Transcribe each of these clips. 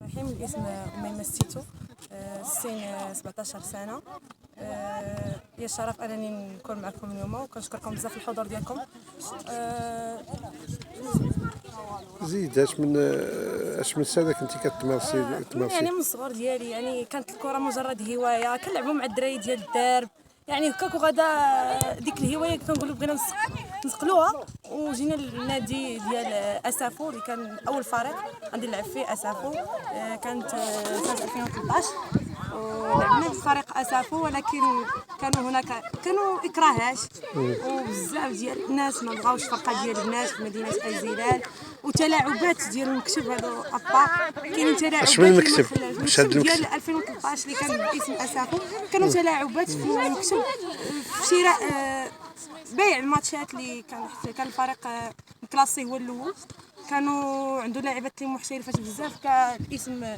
الرحيم. الاسم أميمة ستيتو، السن 17 سنة. هي الشرف انني نكون معكم اليوم، وكنشكركم بزاف الحضور ديالكم. زيد اش من سنه كنتي كتمارسي يعني من الصغر ديالي، يعني كانت الكره مجرد هوايه كنلعبوا مع الدراري ديال الدرب، يعني هكاك وغدا ديك الهوايه كنقولوا بغينا نسقلوها، وجينا للنادي ديال اسافو اللي كان اول فريق غادي نلعب فيه اسافو. كانت سنه 2013 ولعبنا في فريق اسافو، ولكن كانوا اكراهات وبزاف ديال الناس ما بغاوش الفرقه ديال الناس في مدينه ازيلال، وتلاعبات ديال المكتب هادو ابا. كاينين تلاعبات اش من المكتب ديال 2013 اللي كان باسم اسافو، كانوا تلاعبات في المكتب في شراء بيع الماتشات اللي كان الفريق الكلاسي هو الاول. كانوا عنده لاعبات اللي محترفات بزاف كاسم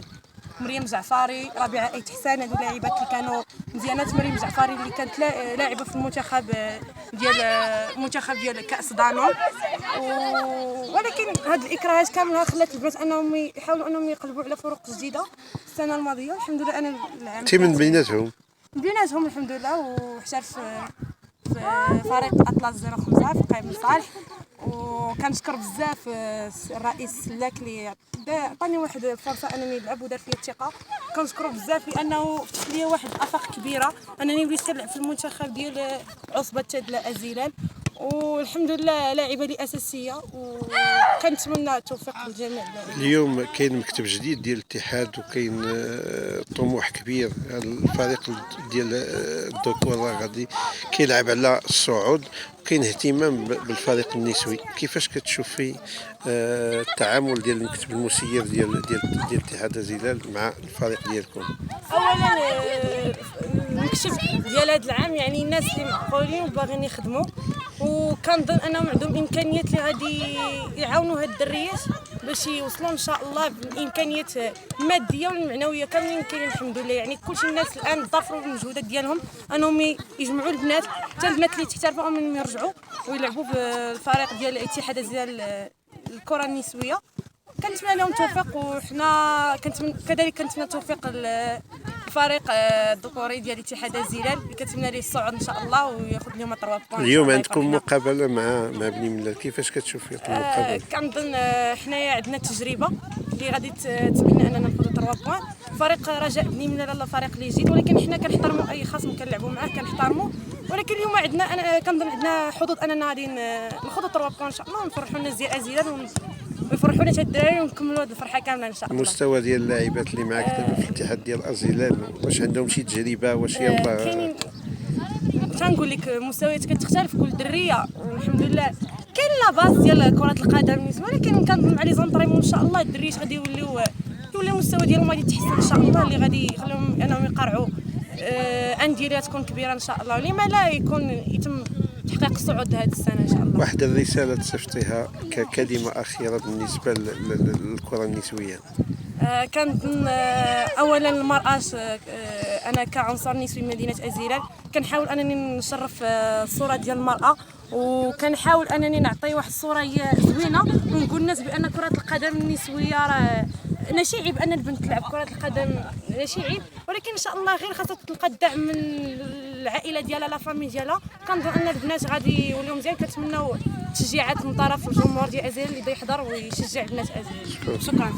مريم جعفاري، ربيعه ايت حسان. هادو لاعبات اللي كانوا مزيانات. مريم جعفاري اللي كانت لاعبه في المنتخب ديال كاس دانون. ولكن هاد الاكراهات كامله خلات البنات انهم يحاولوا انهم يقلبوا على فرق جديده. السنه الماضيه الحمد لله انا العام انت من بيناتهم الحمد لله، واحترف في فريق اطلس 05 في قايم صالح. وكنشكر بزاف الرئيس سلاك اللي عطاني واحد الفرصه انني نلعب ودار فيا الثقه. كنشكرو بزاف لانه فتح لي واحد الافاق كبيره انني وليت كنلعب في المنتخب ديال عصبه تادله ازيلال، والحمد لله لاعبه لي اساسيه، وكنتمنى التوفيق للجميع. اليوم كاين مكتب جديد ديال الاتحاد، وكاين طموح كبير. الفريق ديال الذكور غادي كيلعب على الصعود، وكاين اهتمام بالفريق النسوي. كيفاش كتشوفي التعامل ديال المكتب المسير ديال اتحاد ازيلال مع الفريق ديالكم؟ اولا المكتب ديال هذا العام يعني الناس اللي معقولين وباغيين يخدموا، وكنظن انهم عندهم امكانيات اللي غادي يعاونوا هاد الدريات باش يوصلوا ان شاء الله بالامكانيات الماديه والمعنويه كاملين كاينين الحمد لله. يعني كلشي الناس الان ضافروا بالمجهودات ديالهم انهم يجمعوا البنات، حتى البنات اللي تحترفوا انهم يرجعوا ويلعبوا في الفريق ديال الاتحاد ديال الكره النسويه. كنتمنى لهم التوفيق، وحنا كذلك كنتمنى التوفيق الفريق الذكوري ديال اتحاد الزلال اللي كنتمنى ليه الصعود ان شاء الله وياخذ اليوم 3 بوان. اليوم عندكم مقابله مع بني ملال، كيفاش كتشوفي المقابله؟ كنظن حنايا عندنا تجربه اللي غادي تسمحنا اننا ناخذ 3 بوان. فريق رجاء بني ملال لا فريق اللي جديد، ولكن حنا كنحترموا اي خصم كنلعبوا معاه كنحترموا. ولكن اليوم انا كنظن عندنا حظوظ اننا غادي ناخذ 3 بوان ان شاء الله، ونفرحوا الناس ديال ازيلال ويفرحونا حتى الدراري، ونكملوا هذه الفرحه كامله ان شاء الله. المستوى ديال اللاعبات اللي معاك دابا في الاتحاد ديال ازيلال، واش عندهم شي تجربه؟ واش يلاه كاينين تنقول لك مستويات كتختلف كل دريه، والحمد لله كاين لا باز ديال كره القدم بالنسبه، ولكن كنظن مع لي زونطريمون ان شاء الله الدريات غادي يوليو المستوى ديالهم غادي يتحسن ان شاء الله، اللي غادي يخليهم انهم يقرعوا انديه تكون كبيره ان شاء الله، ولما لا يتم تحقيق الصعود هذه السنه ان شاء الله. واحد الرساله تصيفطيها ككلمه اخيره بالنسبه للكره النسويه؟ كنظن اولا المراه، انا كعنصر نسوي مدينه ازيلال كنحاول انني نشرف الصوره ديال المراه، وكنحاول انني نعطي واحد الصوره هي زوينه، ونقول للناس بان كره القدم النسويه راه ماشي عيب ان البنت تلعب كره القدم، ماشي عيب، ولكن ان شاء الله غير خاصها تلقى الدعم من العائله ديالها لا فامي ديالها. كنظن ان البنات غادي يوليو مزيان. كنتمناو تشجيعات من طرف الجمهور ديال ازيلال اللي يحضر ويشجع بنات ازيلال. شكرا.